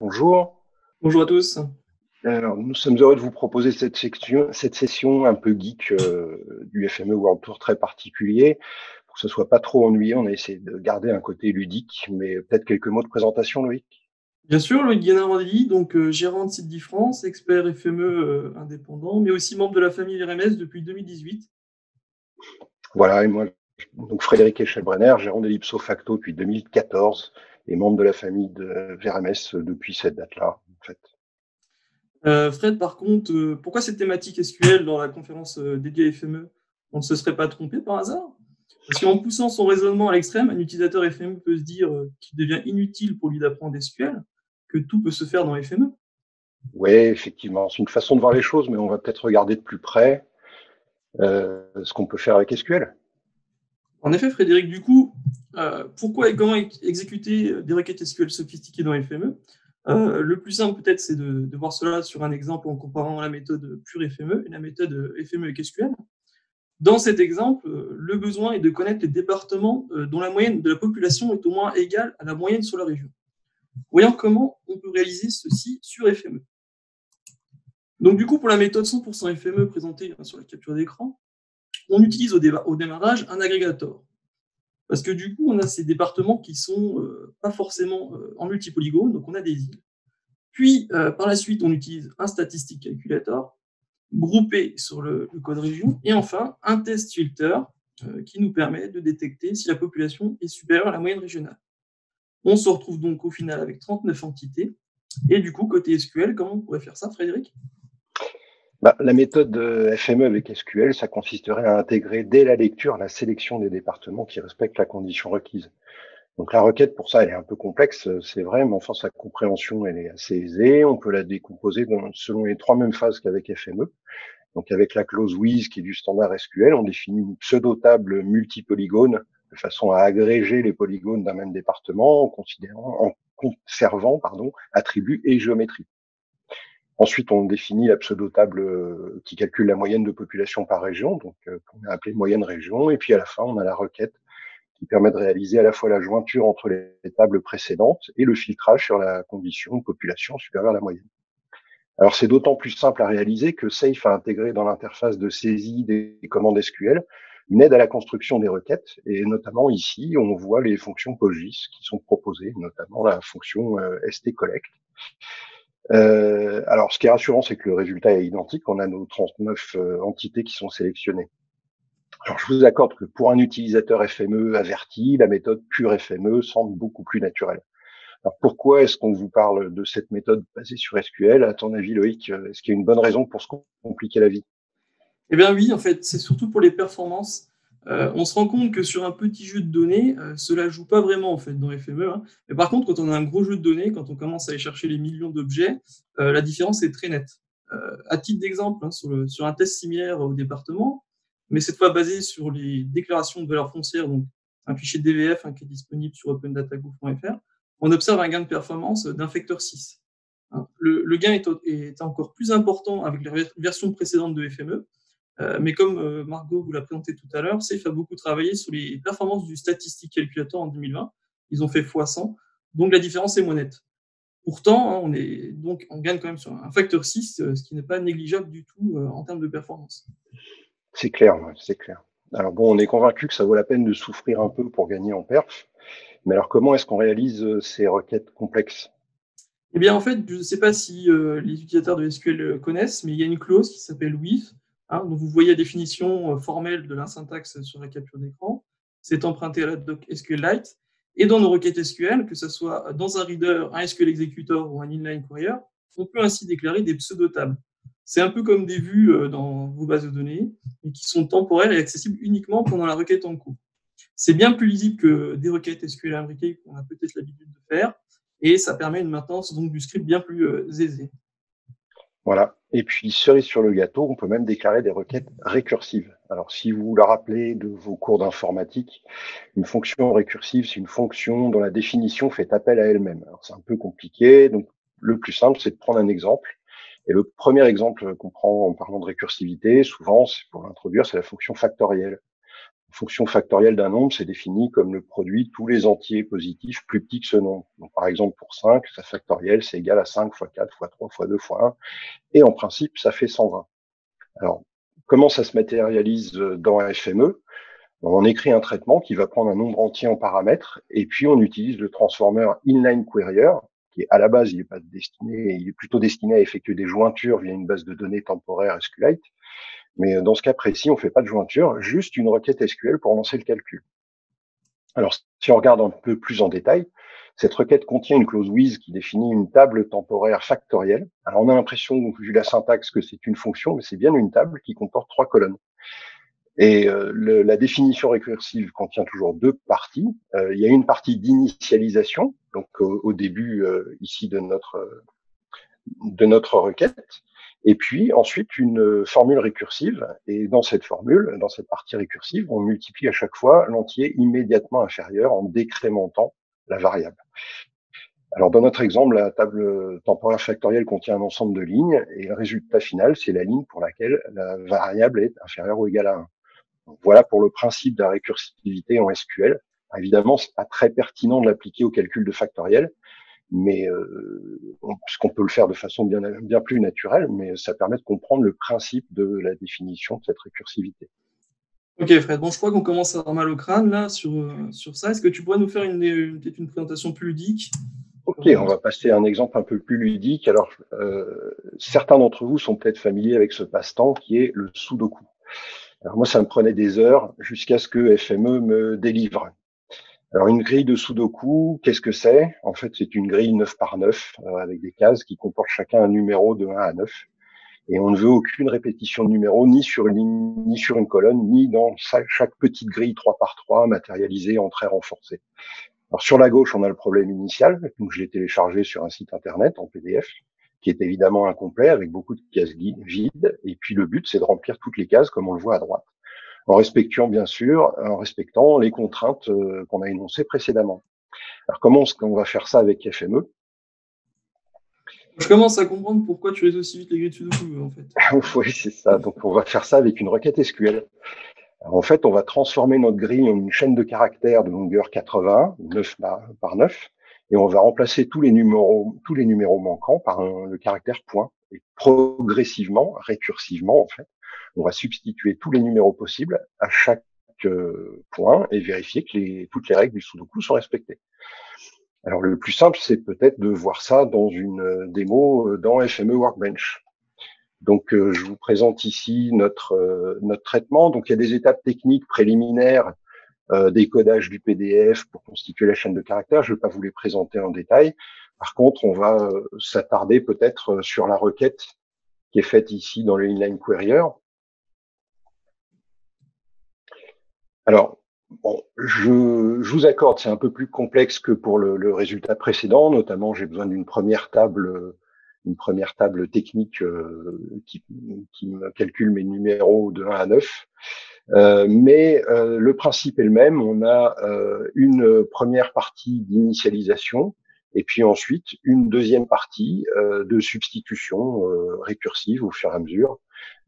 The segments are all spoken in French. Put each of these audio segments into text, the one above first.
Bonjour. Bonjour à tous. Alors, nous sommes heureux de vous proposer cette session un peu geek du FME World Tour très particulier. Pour que ce soit pas trop ennuyeux, on a essayé de garder un côté ludique, mais peut-être quelques mots de présentation, Loïc. Bien sûr, Loïc Guénard-Mandelli, donc gérant de Site France, expert FME indépendant, mais aussi membre de la famille RMS depuis 2018. Voilà, et moi, donc Frédéric Echelbrenner, gérant d'Ellipso Facto depuis 2014 et membre de la famille de VRMS depuis cette date-là, en fait. Fred, par contre, pourquoi cette thématique SQL dans la conférence dédiée à FME? On ne se serait pas trompé par hasard? Parce qu'en poussant son raisonnement à l'extrême, un utilisateur FME peut se dire qu'il devient inutile pour lui d'apprendre SQL, que tout peut se faire dans FME. Oui, effectivement, c'est une façon de voir les choses, mais on va peut-être regarder de plus près ce qu'on peut faire avec SQL. En effet, Frédéric, du coup, pourquoi et comment exécuter des requêtes SQL sophistiquées dans FME? Le plus simple, peut-être, c'est de voir cela sur un exemple en comparant la méthode pure FME et la méthode FME avec SQL. Dans cet exemple, le besoin est de connaître les départements dont la moyenne de la population est au moins égale à la moyenne sur la région. Voyons comment on peut réaliser ceci sur FME. Donc, du coup, pour la méthode 100% FME présentée sur la capture d'écran, on utilise au démarrage un agrégateur. Parce que du coup, on a ces départements qui sont pas forcément en multipolygone, donc on a des îles. Puis, par la suite, on utilise un statistic calculator groupé sur le code région. Et enfin, un test filter qui nous permet de détecter si la population est supérieure à la moyenne régionale. On se retrouve donc au final avec 39 entités. Et du coup, côté SQL, comment on pourrait faire ça, Frédéric? La méthode FME avec SQL, ça consisterait à intégrer dès la lecture la sélection des départements qui respectent la condition requise. Donc la requête, pour ça, elle est un peu complexe, c'est vrai, mais enfin sa compréhension, elle est assez aisée. On peut la décomposer selon les trois mêmes phases qu'avec FME. Donc avec la clause with qui est du standard SQL, on définit une pseudo-table multipolygone de façon à agréger les polygones d'un même département en conservant, attributs et géométrie. Ensuite, on définit la pseudo-table qui calcule la moyenne de population par région, donc qu'on a appelé moyenne région. Et puis à la fin, on a la requête qui permet de réaliser à la fois la jointure entre les tables précédentes et le filtrage sur la condition de population supérieure à la moyenne. Alors c'est d'autant plus simple à réaliser que Safe a intégré dans l'interface de saisie des commandes SQL une aide à la construction des requêtes, et notamment ici, on voit les fonctions PostGIS qui sont proposées, notamment la fonction stcollect. Alors, ce qui est rassurant, c'est que le résultat est identique. On a nos 39 entités qui sont sélectionnées. Alors, je vous accorde que pour un utilisateur FME averti, la méthode pure FME semble beaucoup plus naturelle. Alors, pourquoi est-ce qu'on vous parle de cette méthode basée sur SQL? À ton avis, Loïc, est-ce qu'il y a une bonne raison pour se compliquer la vie? Eh bien oui, en fait, c'est surtout pour les performances. On se rend compte que sur un petit jeu de données, cela joue pas vraiment en fait dans FME. Hein. Mais par contre, quand on a un gros jeu de données, quand on commence à aller chercher les millions d'objets, la différence est très nette. À titre d'exemple, hein, sur un test similaire au département, mais cette fois basé sur les déclarations de valeur foncière, donc un fichier DVF hein, qui est disponible sur opendatago.fr, on observe un gain de performance d'un facteur 6. Hein. Le gain est encore plus important avec la version précédente de FME, mais comme Margot vous l'a présenté tout à l'heure, Safe a beaucoup travaillé sur les performances du Statistic Calculator en 2020. Ils ont fait x100, donc la différence est moins nette. Pourtant, hein, on gagne quand même sur un facteur 6, ce qui n'est pas négligeable du tout en termes de performance. C'est clair, ouais, c'est clair. Alors bon, on est convaincu que ça vaut la peine de souffrir un peu pour gagner en perf. Mais alors, comment est-ce qu'on réalise ces requêtes complexes? Eh bien, en fait, je ne sais pas si les utilisateurs de SQL connaissent, mais il y a une clause qui s'appelle with, hein, dont vous voyez la définition formelle de la syntaxe sur la capture d'écran. C'est emprunté à la doc SQLite. Et dans nos requêtes SQL, que ce soit dans un reader, un SQL executor ou un inline query, on peut ainsi déclarer des pseudo-tables. C'est un peu comme des vues dans vos bases de données, mais qui sont temporaires et accessibles uniquement pendant la requête en cours. C'est bien plus lisible que des requêtes SQL imbriquées qu'on a peut-être l'habitude de faire, et ça permet une maintenance donc du script bien plus aisée. Voilà. Et puis, cerise sur le gâteau, on peut même déclarer des requêtes récursives. Alors, si vous vous la rappelez de vos cours d'informatique, une fonction récursive, c'est une fonction dont la définition fait appel à elle-même. Alors, c'est un peu compliqué, donc le plus simple, c'est de prendre un exemple. Et le premier exemple qu'on prend en parlant de récursivité, souvent, pour l'introduire, c'est la fonction factorielle. La fonction factorielle d'un nombre, c'est défini comme le produit de tous les entiers positifs plus petits que ce nombre. Donc, par exemple, pour 5, sa factorielle, c'est égal à 5 fois 4 fois 3 fois 2 fois 1. Et en principe, ça fait 120. Alors, comment ça se matérialise dans FME? On écrit un traitement qui va prendre un nombre entier en paramètres, et puis on utilise le transformer inline querier, qui est à la base, il est plutôt destiné à effectuer des jointures via une base de données temporaire SQLite. Mais dans ce cas précis, on ne fait pas de jointure, juste une requête SQL pour lancer le calcul. Alors, si on regarde un peu plus en détail, cette requête contient une clause with qui définit une table temporaire factorielle. Alors, on a l'impression, vu la syntaxe, que c'est une fonction, mais c'est bien une table qui comporte 3 colonnes. Et la définition récursive contient toujours 2 parties. Il y a une partie d'initialisation, donc au début ici de notre requête, et puis ensuite une formule récursive. Et dans cette formule, dans cette partie récursive, on multiplie à chaque fois l'entier immédiatement inférieur en décrémentant la variable. Alors dans notre exemple, la table temporaire factorielle contient un ensemble de lignes, et le résultat final, c'est la ligne pour laquelle la variable est inférieure ou égale à 1. Donc, voilà pour le principe de la récursivité en SQL. Évidemment, c'est pas très pertinent de l'appliquer au calcul de factoriel, mais puisqu'on peut le faire de façon bien plus naturelle, mais ça permet de comprendre le principe de la définition de cette récursivité. Ok, Fred. Bon, je crois qu'on commence à avoir mal au crâne là sur ça. Est-ce que tu pourrais nous faire peut-être une présentation plus ludique? Ok, on va passer à un exemple un peu plus ludique. Alors, certains d'entre vous sont peut-être familiers avec ce passe-temps qui est le Sudoku. Alors moi, ça me prenait des heures jusqu'à ce que FME me délivre. Alors une grille de Sudoku, qu'est-ce que c'est? En fait, c'est une grille 9 par 9 avec des cases qui comportent chacun un numéro de 1 à 9. Et on ne veut aucune répétition de numéros ni sur une ligne, ni sur une colonne, ni dans chaque petite grille 3 par 3 matérialisée en traits renforcés. Alors sur la gauche, on a le problème initial, donc je l'ai téléchargé sur un site internet en PDF, qui est évidemment incomplet avec beaucoup de cases vides. Et puis le but, c'est de remplir toutes les cases comme on le voit à droite, en respectant les contraintes qu'on a énoncées précédemment. Alors comment est-ce qu'on va faire ça avec FME? Je commence à comprendre pourquoi tu résous aussi vite les grilles de Sudoku, en fait. Oui, c'est ça. Donc on va faire ça avec une requête SQL. Alors, en fait, on va transformer notre grille en une chaîne de caractères de longueur 80, 9 par 9, et on va remplacer tous les numéros manquants par le caractère point. Et progressivement, récursivement, en fait, on va substituer tous les numéros possibles à chaque point et vérifier que toutes les règles du Sudoku sont respectées. Alors le plus simple, c'est peut-être de voir ça dans une démo dans FME Workbench. Donc je vous présente ici notre traitement. Donc il y a des étapes techniques préliminaires, décodage du PDF pour constituer la chaîne de caractères. Je ne vais pas vous les présenter en détail. Par contre, on va s'attarder peut-être sur la requête qui est faite ici dans le inline query. Alors, bon, je vous accorde, c'est un peu plus complexe que pour le résultat précédent. Notamment, j'ai besoin d'une première table technique qui me calcule mes numéros de 1 à 9. Mais le principe est le même. On a une première partie d'initialisation et puis ensuite une deuxième partie de substitution récursive au fur et à mesure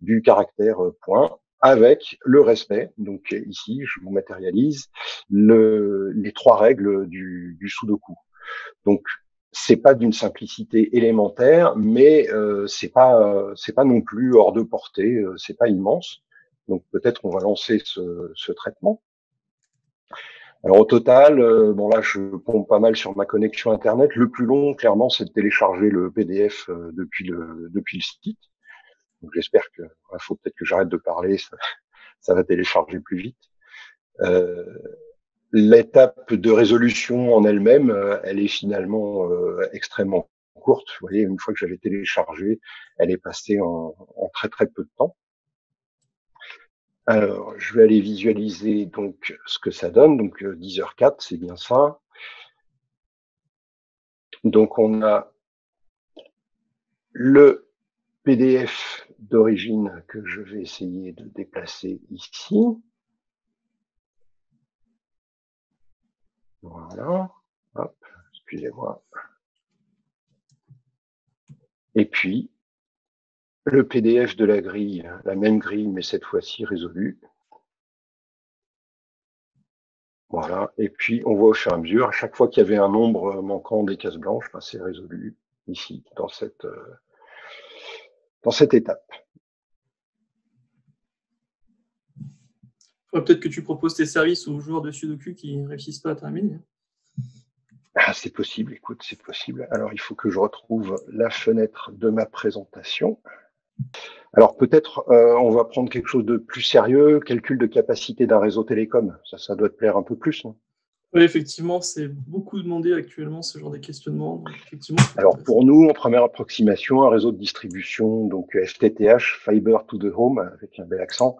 du caractère point avec le respect. Donc ici, je vous matérialise les 3 règles du Sudoku. Donc c'est pas d'une simplicité élémentaire, mais c'est pas non plus hors de portée, c'est pas immense. Donc peut-être on va lancer ce traitement. Alors au total, bon là je pompe pas mal sur ma connexion internet. Le plus long, clairement, c'est de télécharger le PDF depuis le site. Donc j'espère que faut peut-être que j'arrête de parler, ça va télécharger plus vite. L'étape de résolution en elle-même, elle est finalement extrêmement courte. Vous voyez, une fois que j'avais téléchargé, elle est passée en très très peu de temps. Alors, je vais aller visualiser donc ce que ça donne. Donc 10h04, c'est bien ça. Donc on a le PDF d'origine que je vais essayer de déplacer ici. Voilà. Hop, excusez-moi. Et puis, le PDF de la grille, la même grille, mais cette fois-ci résolue. Voilà. Et puis, on voit au fur et à mesure, à chaque fois qu'il y avait un nombre manquant des cases blanches, ben, c'est résolu ici, dans cette étape. Faudrait peut-être que tu proposes tes services aux joueurs de Sudoku qui ne réussissent pas à terminer. Ah, c'est possible, écoute, c'est possible. Alors, il faut que je retrouve la fenêtre de ma présentation. Alors, peut-être, on va prendre quelque chose de plus sérieux, calcul de capacité d'un réseau télécom. Ça doit te plaire un peu plus, non? Oui, effectivement, c'est beaucoup demandé actuellement, ce genre de questionnement. Donc, effectivement, Alors, pour nous, en première approximation, un réseau de distribution, donc FTTH, Fiber to the Home, avec un bel accent,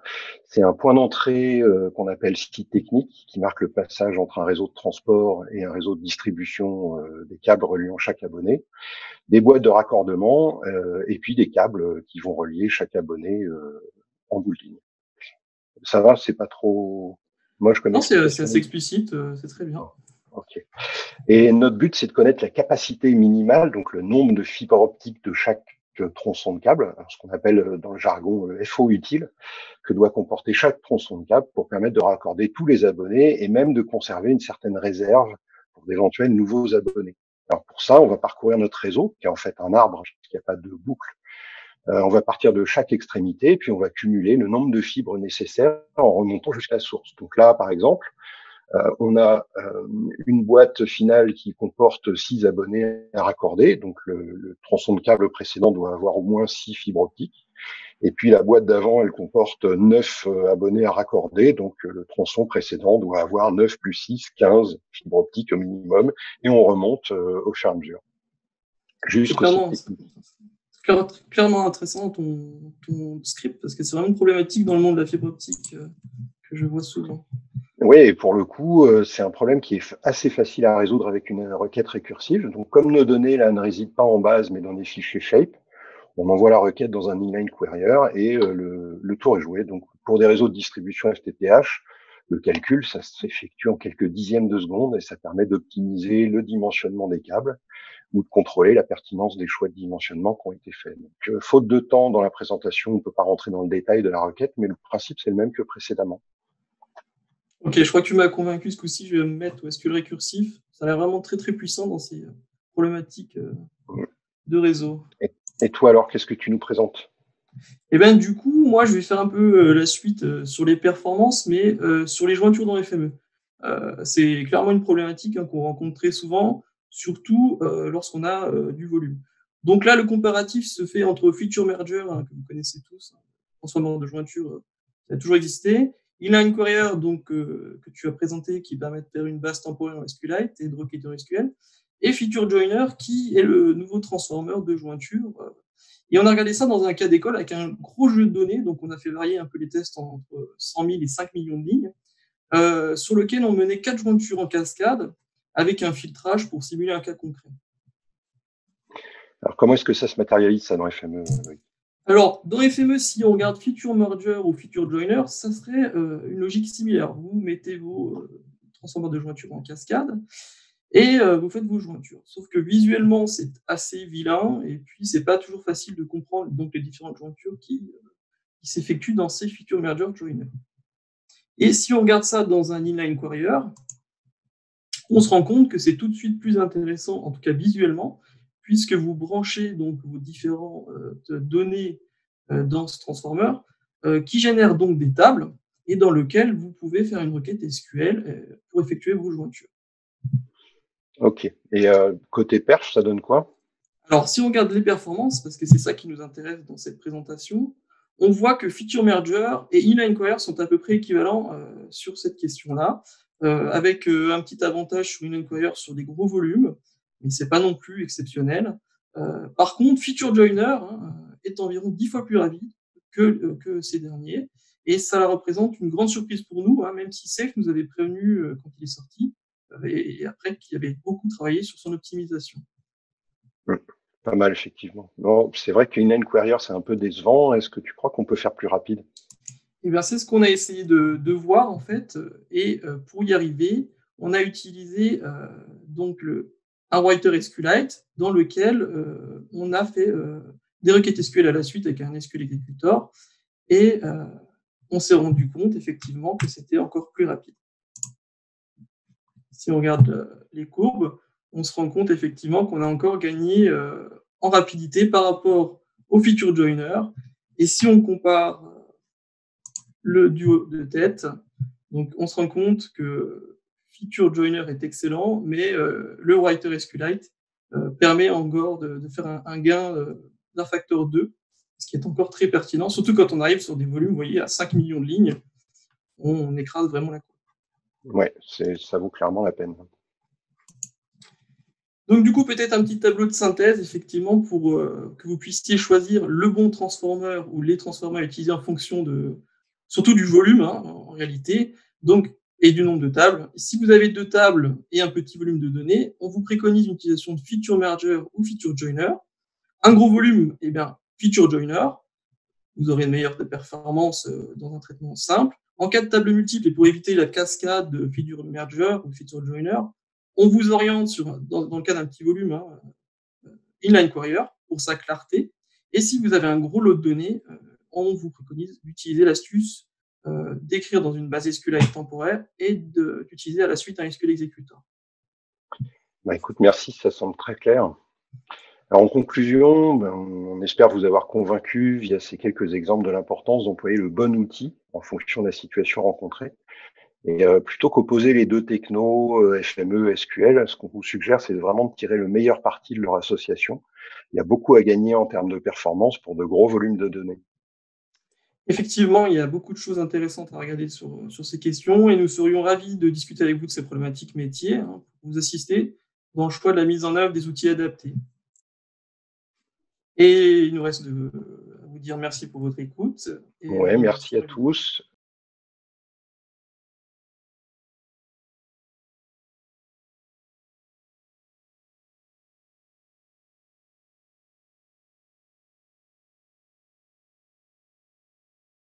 c'est un point d'entrée qu'on appelle site technique, qui marque le passage entre un réseau de transport et un réseau de distribution des câbles reliant chaque abonné, des boîtes de raccordement et puis des câbles qui vont relier chaque abonné en bout de ligne. Ça va, c'est pas trop moche comme non, c'est explication? assez explicite, c'est très bien. Ok. Et notre but, c'est de connaître la capacité minimale, donc le nombre de fibres optiques de chaque tronçon de câble, ce qu'on appelle dans le jargon FO utile, que doit comporter chaque tronçon de câble pour permettre de raccorder tous les abonnés et même de conserver une certaine réserve pour d'éventuels nouveaux abonnés. Alors pour ça, on va parcourir notre réseau, qui est en fait un arbre, puisqu'il n'y a pas de boucle. On va partir de chaque extrémité, puis on va cumuler le nombre de fibres nécessaires en remontant jusqu'à la source. Donc là, par exemple, on a une boîte finale qui comporte 6 abonnés à raccorder, donc le tronçon de câble précédent doit avoir au moins 6 fibres optiques. Et puis la boîte d'avant, elle comporte 9 abonnés à raccorder, donc le tronçon précédent doit avoir 9 plus 6, 15 fibres optiques au minimum, et on remonte au fur et à mesure. C'est clairement intéressant ton script, parce que c'est vraiment une problématique dans le monde de la fibre optique que je vois souvent. Oui, et pour le coup, c'est un problème qui est assez facile à résoudre avec une requête récursive. Donc, comme nos données là ne résident pas en base, mais dans des fichiers shape, on envoie la requête dans un inline query et le tour est joué. Donc, pour des réseaux de distribution FTTH, le calcul, ça s'effectue en quelques dixièmes de seconde et ça permet d'optimiser le dimensionnement des câbles ou de contrôler la pertinence des choix de dimensionnement qui ont été faits. Donc, faute de temps dans la présentation, on ne peut pas rentrer dans le détail de la requête, mais le principe, c'est le même que précédemment. Ok, je crois que tu m'as convaincu ce coup-ci, je vais me mettre au SQL récursif. Ça a l'air vraiment très très puissant dans ces problématiques de réseau. Et toi alors, qu'est-ce que tu nous présentes? Et bien du coup, moi je vais faire un peu la suite sur les performances, mais sur les jointures dans FME. C'est clairement une problématique qu'on rencontre très souvent, surtout lorsqu'on a du volume. Donc là, le comparatif se fait entre Feature Merger, que vous connaissez tous, transformeur de jointure qui a toujours existé, Inline Query, donc, que tu as présenté, qui permet de faire une base temporaire en SQLite et de requêter en SQL, et Feature Joiner, qui est le nouveau transformeur de jointure. Et on a regardé ça dans un cas d'école avec un gros jeu de données, donc on a fait varier un peu les tests entre 100 000 et 5 millions de lignes, sur lequel on menait 4 jointures en cascade avec un filtrage pour simuler un cas concret. Alors, comment est-ce que ça se matérialise, ça, dans FME? Alors, dans FME, si on regarde Feature Merger ou Feature Joiner, ça serait une logique similaire. Vous mettez vos transformeurs de jointure en cascade et vous faites vos jointures. Sauf que visuellement, c'est assez vilain et puis c'est pas toujours facile de comprendre donc les différentes jointures qui s'effectuent dans ces Feature Merger Joiner. Et si on regarde ça dans un inline query, on se rend compte que c'est tout de suite plus intéressant, en tout cas visuellement, puisque vous branchez donc vos différentes données dans ce transformer, qui génère donc des tables et dans lequel vous pouvez faire une requête SQL pour effectuer vos jointures. Ok. Et côté perf, ça donne quoi? Alors, si on regarde les performances, parce que c'est ça qui nous intéresse dans cette présentation, on voit que Feature Merger et Inline Query sont à peu près équivalents sur cette question-là, avec un petit avantage sur Inline Query sur des gros volumes, mais c'est pas non plus exceptionnel. Par contre, Feature Joiner est environ 10 fois plus rapide que ces derniers, et ça représente une grande surprise pour nous, même si Safe nous avait prévenu quand il est sorti, et après qu'il avait beaucoup travaillé sur son optimisation. Pas mal, effectivement. Bon, c'est vrai qu'Inline Query, c'est un peu décevant. Est-ce que tu crois qu'on peut faire plus rapide? Eh bien, c'est ce qu'on a essayé de voir, en fait. Et pour y arriver, on a utilisé donc un writer SQLite dans lequel on a fait des requêtes SQL à la suite avec un SQL executor. Et on s'est rendu compte, effectivement, que c'était encore plus rapide. si on regarde les courbes, on se rend compte effectivement qu'on a encore gagné en rapidité par rapport au feature joiner. Et si on compare le duo de tête, donc on se rend compte que feature joiner est excellent, mais le writer SQLite permet encore de faire un gain d'un facteur 2, ce qui est encore très pertinent, surtout quand on arrive sur des volumes, vous voyez, à 5 millions de lignes, on écrase vraiment la courbe. Ouais, ça vaut clairement la peine. Donc du coup, peut-être un petit tableau de synthèse, effectivement, pour que vous puissiez choisir le bon transformer ou les transformers utilisés en fonction surtout du volume, hein, en réalité, donc, et du nombre de tables. Si vous avez 2 tables et un petit volume de données, on vous préconise l'utilisation de feature merger ou feature joiner. Un gros volume, eh bien, feature joiner. Vous aurez une meilleure performance dans un traitement simple. En cas de table multiple, et pour éviter la cascade de feature merger ou feature joiner, on vous oriente dans le cas d'un petit volume, hein, inline query pour sa clarté. Et si vous avez un gros lot de données, on vous préconise d'utiliser l'astuce d'écrire dans une base SQLite temporaire et d'utiliser à la suite un SQL executor. Bah, écoute, merci, ça semble très clair. Alors, en conclusion, on espère vous avoir convaincu via ces quelques exemples de l'importance d'employer le bon outil en fonction de la situation rencontrée. Et plutôt qu'opposer les deux technos, FME, SQL, ce qu'on vous suggère, c'est vraiment de tirer le meilleur parti de leur association. Il y a beaucoup à gagner en termes de performance pour de gros volumes de données. Effectivement, il y a beaucoup de choses intéressantes à regarder sur ces questions et nous serions ravis de discuter avec vous de ces problématiques métiers, hein, pour vous assister dans le choix de la mise en œuvre des outils adaptés. Et il nous reste à vous dire merci pour votre écoute. Ouais, merci à tous.